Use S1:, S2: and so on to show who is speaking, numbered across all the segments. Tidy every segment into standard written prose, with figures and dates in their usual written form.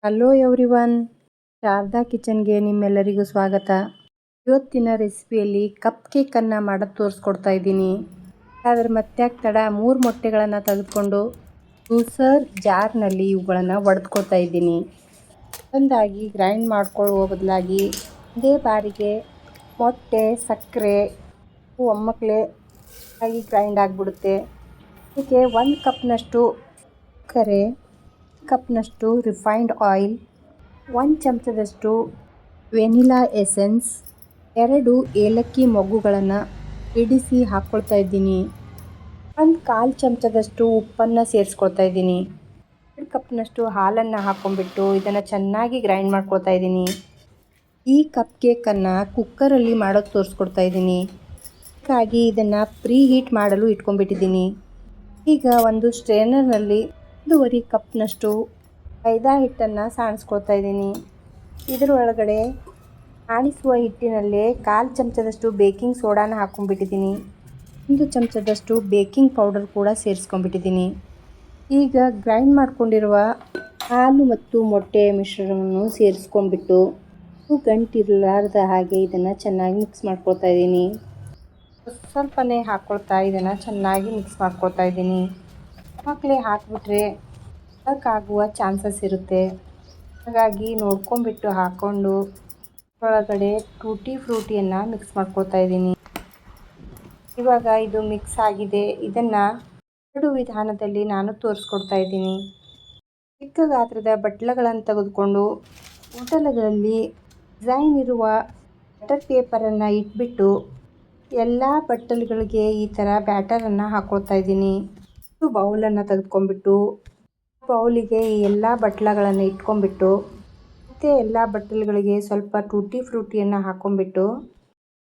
S1: Hello everyone, Sharada ಕಿಚನ್ಗೆ ನಿಮ್ಮೆಲ್ಲರಿಗೂ ಸ್ವಾಗತ. ಇವತ್ತಿನ ರೆಸಿಪಿಯಲ್ಲಿ ಕಪ್ ಕೇಕನ್ನು ಮಾಡೋದು ತೋರಿಸ್ಕೊಡ್ತಾ ಇದ್ದೀನಿ. ಆದರೆ ಮತ್ತ್ಯಾಕೆ ತಡ, 3 ಮೊಟ್ಟೆಗಳನ್ನು ತೆಗೆದುಕೊಂಡು ಜ್ಯೂಸರ್ ಜಾರ್ನಲ್ಲಿ ಇವುಗಳನ್ನು ಒಡೆದ್ಕೊಳ್ತಾ ಇದ್ದೀನಿ. ಒಂದಾಗಿ ಗ್ರೈಂಡ್ ಮಾಡ್ಕೊಳ್ಳುವ ಬದಲಾಗಿ ಒಂದೇ ಬಾರಿಗೆ ಮೊಟ್ಟೆ, ಸಕ್ಕರೆ ಒಮ್ಮಕ್ಕಲೇ ಆಗಿ ಗ್ರೈಂಡ್ ಆಗಿಬಿಡುತ್ತೆ. ಇದಕ್ಕೆ 1 ಕಪ್ನಷ್ಟು ಸಕ್ಕರೆ, ಕಪ್ನಷ್ಟು ರಿಫೈನ್ಡ್ ಆಯಿಲ್, 1 ಚಮಚದಷ್ಟು ವೆನಿಲಾ ಎಸೆನ್ಸ್, 2 ಏಲಕ್ಕಿ ಮೊಗ್ಗುಗಳನ್ನು ಇಡಿಸಿ ಹಾಕ್ಕೊಳ್ತಾ ಇದ್ದೀನಿ. 1/4 ಚಮಚದಷ್ಟು ಉಪ್ಪನ್ನು ಸೇರಿಸ್ಕೊಳ್ತಾ ಇದ್ದೀನಿ. 2 ಕಪ್ನಷ್ಟು ಹಾಲನ್ನು ಹಾಕ್ಕೊಂಡ್ಬಿಟ್ಟು ಇದನ್ನು ಚೆನ್ನಾಗಿ ಗ್ರೈಂಡ್ ಮಾಡ್ಕೊಳ್ತಾ ಇದ್ದೀನಿ. ಈ ಕಪ್ ಕೇಕನ್ನು ಕುಕ್ಕರಲ್ಲಿ ಮಾಡೋದು ತೋರಿಸ್ಕೊಡ್ತಾ ಇದ್ದೀನಿ. ಹಾಗಾಗಿ ಇದನ್ನು ಪ್ರೀ ಹೀಟ್ ಮಾಡಲು ಇಟ್ಕೊಂಡ್ಬಿಟ್ಟಿದ್ದೀನಿ. ಈಗ ಒಂದು ಸ್ಟ್ರೈನರ್ನಲ್ಲಿ 1.5 ಕಪ್ನಷ್ಟು ಮೈದಾ ಹಿಟ್ಟನ್ನು ಸಾಣಿಸ್ಕೊಳ್ತಾ ಇದ್ದೀನಿ. ಇದರ ಒಳಗಡೆ ಸಾಣಿಸುವ ಹಿಟ್ಟಿನಲ್ಲೇ 1/4 ಚಮಚದಷ್ಟು ಬೇಕಿಂಗ್ ಸೋಡಾನ ಹಾಕ್ಕೊಂಡ್ಬಿಟ್ಟಿದ್ದೀನಿ. 1 ಚಮಚದಷ್ಟು ಬೇಕಿಂಗ್ ಪೌಡರ್ ಕೂಡ ಸೇರಿಸ್ಕೊಂಡ್ಬಿಟ್ಟಿದ್ದೀನಿ. ಈಗ ಗ್ರೈಂಡ್ ಮಾಡ್ಕೊಂಡಿರುವ ಹಾಲು ಮತ್ತು ಮೊಟ್ಟೆಯ ಮಿಶ್ರಣವನ್ನು ಸೇರಿಸ್ಕೊಂಡ್ಬಿಟ್ಟು ಗಂಟಿರಲಾರದ ಹಾಗೆ ಇದನ್ನು ಚೆನ್ನಾಗಿ ಮಿಕ್ಸ್ ಮಾಡ್ಕೊಳ್ತಾ ಇದ್ದೀನಿ. ಸ್ವಲ್ಪನೇ ಹಾಕ್ಕೊಳ್ತಾ ಇದನ್ನು ಚೆನ್ನಾಗಿ ಮಿಕ್ಸ್ ಮಾಡ್ಕೊಳ್ತಾ ಇದ್ದೀನಿ. ಮಕ್ಕಳೇ ಹಾಕಿಬಿಟ್ರೆ ಆಗುವ ಚಾನ್ಸಸ್ ಇರುತ್ತೆ. ಹಾಗಾಗಿ ನೋಡ್ಕೊಂಡ್ಬಿಟ್ಟು ಹಾಕ್ಕೊಂಡು ಒಳಗಡೆ ಟೂಟಿ ಫ್ರೂಟಿಯನ್ನು ಮಿಕ್ಸ್ ಮಾಡ್ಕೊಳ್ತಾ ಇದ್ದೀನಿ. ಇವಾಗ ಇದು ಮಿಕ್ಸ್ ಆಗಿದೆ. ಇದನ್ನು 2 ವಿಧಾನದಲ್ಲಿ ನಾನು ತೋರಿಸ್ಕೊಡ್ತಾ ಇದ್ದೀನಿ. ಚಿಕ್ಕ ಗಾತ್ರದ ಬಟ್ಲುಗಳನ್ನು ತೆಗೆದುಕೊಂಡು ಬಟ್ಟಲುಗಳಲ್ಲಿ ಡಿಸೈನ್ ಇರುವ ಬಟರ್ ಪೇಪರನ್ನು ಇಟ್ಬಿಟ್ಟು ಎಲ್ಲ ಬಟ್ಟಲುಗಳಿಗೆ ಈ ಥರ ಬ್ಯಾಟರನ್ನು ಹಾಕ್ಕೊಳ್ತಾ ಇದ್ದೀನಿ. ಒಂದು ಬೌಲನ್ನು ತೆಗೆದುಕೊಂಡ್ಬಿಟ್ಟು ಬೌಲಿಗೆ ಈ ಎಲ್ಲ ಬಟ್ಲುಗಳನ್ನು ಇಟ್ಕೊಂಡ್ಬಿಟ್ಟು ಮತ್ತು ಎಲ್ಲ ಬಟ್ಟಲುಗಳಿಗೆ ಸ್ವಲ್ಪ ಟೂಟಿ ಫ್ರೂಟಿಯನ್ನು ಹಾಕ್ಕೊಂಡ್ಬಿಟ್ಟು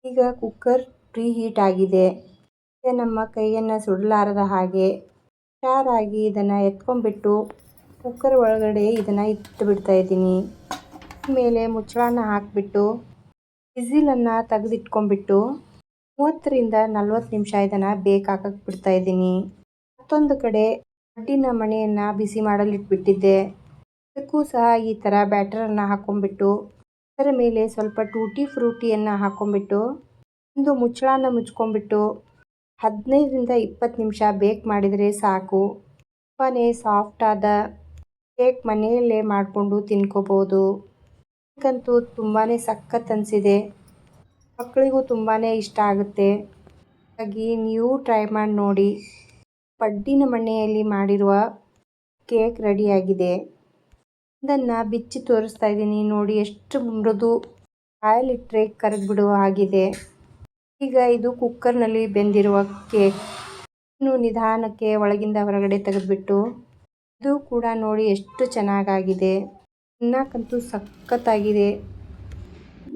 S1: ಈಗ ಕುಕ್ಕರ್ ಪ್ರೀ ಹೀಟ್ ಆಗಿದೆ. ನಮ್ಮ ಕೈಯನ್ನು ಸುಡಲಾರದ ಹಾಗೆ ಹುಷಾರಾಗಿ ಇದನ್ನು ಎತ್ಕೊಂಡ್ಬಿಟ್ಟು ಕುಕ್ಕರ್ ಒಳಗಡೆ ಇದನ್ನು ಇಟ್ಟು ಬಿಡ್ತಾ ಇದ್ದೀನಿ. ಮೇಲೆ ಮುಚ್ಚಳನ ಹಾಕಿಬಿಟ್ಟು ವಿಸಿಲನ್ನು ತೆಗೆದಿಟ್ಕೊಂಡ್ಬಿಟ್ಟು 30ರಿಂದ 40 ನಿಮಿಷ ಇದನ್ನು ಬೇಕಾಗಕ್ಕೆ ಬಿಡ್ತಾ ಇದ್ದೀನಿ. ಮತ್ತೊಂದು ಕಡೆ ಕಡ್ಡಿನ ಮಣೆಯನ್ನು ಬಿಸಿ ಮಾಡಲು ಇಟ್ಬಿಟ್ಟಿದ್ದೆ. ಇದಕ್ಕೂ ಸಹ ಈ ಥರ ಬ್ಯಾಟರನ್ನು ಹಾಕ್ಕೊಂಡ್ಬಿಟ್ಟು ಅದರ ಮೇಲೆ ಸ್ವಲ್ಪ ಟೂಟಿ ಫ್ರೂಟಿಯನ್ನು ಹಾಕ್ಕೊಂಡ್ಬಿಟ್ಟು ಒಂದು ಮುಚ್ಚಳನ ಮುಚ್ಕೊಂಡ್ಬಿಟ್ಟು 15ರಿಂದ 20 ನಿಮಿಷ ಬೇಕ್ ಮಾಡಿದರೆ ಸಾಕು. ತುಂಬಾ ಸಾಫ್ಟಾದ ಕೇಕ್ ಮನೆಯಲ್ಲೇ ಮಾಡಿಕೊಂಡು ತಿನ್ಕೋಬೋದು. ನನಗಂತೂ ತುಂಬಾ ಸಖತ್ ಅನಿಸಿದೆ. ಮಕ್ಕಳಿಗೂ ತುಂಬಾ ಇಷ್ಟ ಆಗುತ್ತೆ. ಹಾಗಾಗಿ ನೀವು ಟ್ರೈ ಮಾಡಿ ನೋಡಿ. ಪಡ್ಡಿನ ಮಣ್ಣೆಯಲ್ಲಿ ಮಾಡಿರುವ ಕೇಕ್ ರೆಡಿಯಾಗಿದೆ. ಇದನ್ನು ಬಿಚ್ಚಿ ತೋರಿಸ್ತಾ ಇದ್ದೀನಿ. ನೋಡಿ ಎಷ್ಟು ಮೃದು, ಬಾಯಲ್ಲಿಟ್ಟರೆ ಕರಗಿಬಿಡುವ ಹಾಗಿದೆ. ಈಗ ಇದು ಕುಕ್ಕರ್ನಲ್ಲಿ ಬೆಂದಿರುವ ಕೇಕ್. ಇನ್ನು ನಿಧಾನಕ್ಕೆ ಒಳಗಿಂದ ಹೊರಗಡೆ ತೆಗೆದುಬಿಟ್ಟು ಇದು ಕೂಡ ನೋಡಿ ಎಷ್ಟು ಚೆನ್ನಾಗಾಗಿದೆ. ತಿನ್ನಕ್ಕಂತೂ ಸಖತ್ತಾಗಿದೆ.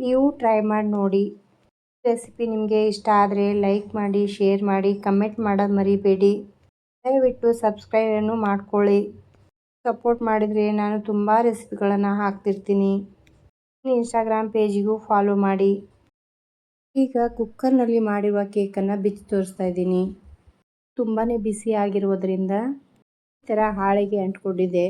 S1: ನೀವು ಟ್ರೈ ಮಾಡಿ ನೋಡಿ. ರೆಸಿಪಿ ನಿಮಗೆ ಇಷ್ಟ ಆದರೆ ಲೈಕ್ ಮಾಡಿ, ಶೇರ್ ಮಾಡಿ, ಕಮೆಂಟ್ ಮಾಡೋದು ಮರಿಬೇಡಿ. ದಯವಿಟ್ಟು ಸಬ್ಸ್ಕ್ರೈಬನ್ನು ಮಾಡ್ಕೊಳ್ಳಿ. ಸಪೋರ್ಟ್ ಮಾಡಿದರೆ ನಾನು ತುಂಬ ರೆಸಿಪಿಗಳನ್ನು ಹಾಕ್ತಿರ್ತೀನಿ. ಇನ್ಸ್ಟಾಗ್ರಾಮ್ ಪೇಜಿಗೂ ಫಾಲೋ ಮಾಡಿ. ಈಗ ಕುಕ್ಕರ್ನಲ್ಲಿ ಮಾಡಿರುವ ಕೇಕನ್ನು ಬಿಚ್ಚಿ ತೋರಿಸ್ತಾ ಇದ್ದೀನಿ. ತುಂಬಾ ಬಿಸಿ ಆಗಿರುವುದರಿಂದ ಈ ಥರ ಹಾಳೆಗೆ ಅಂಟ್ಕೊಂಡಿದೆ.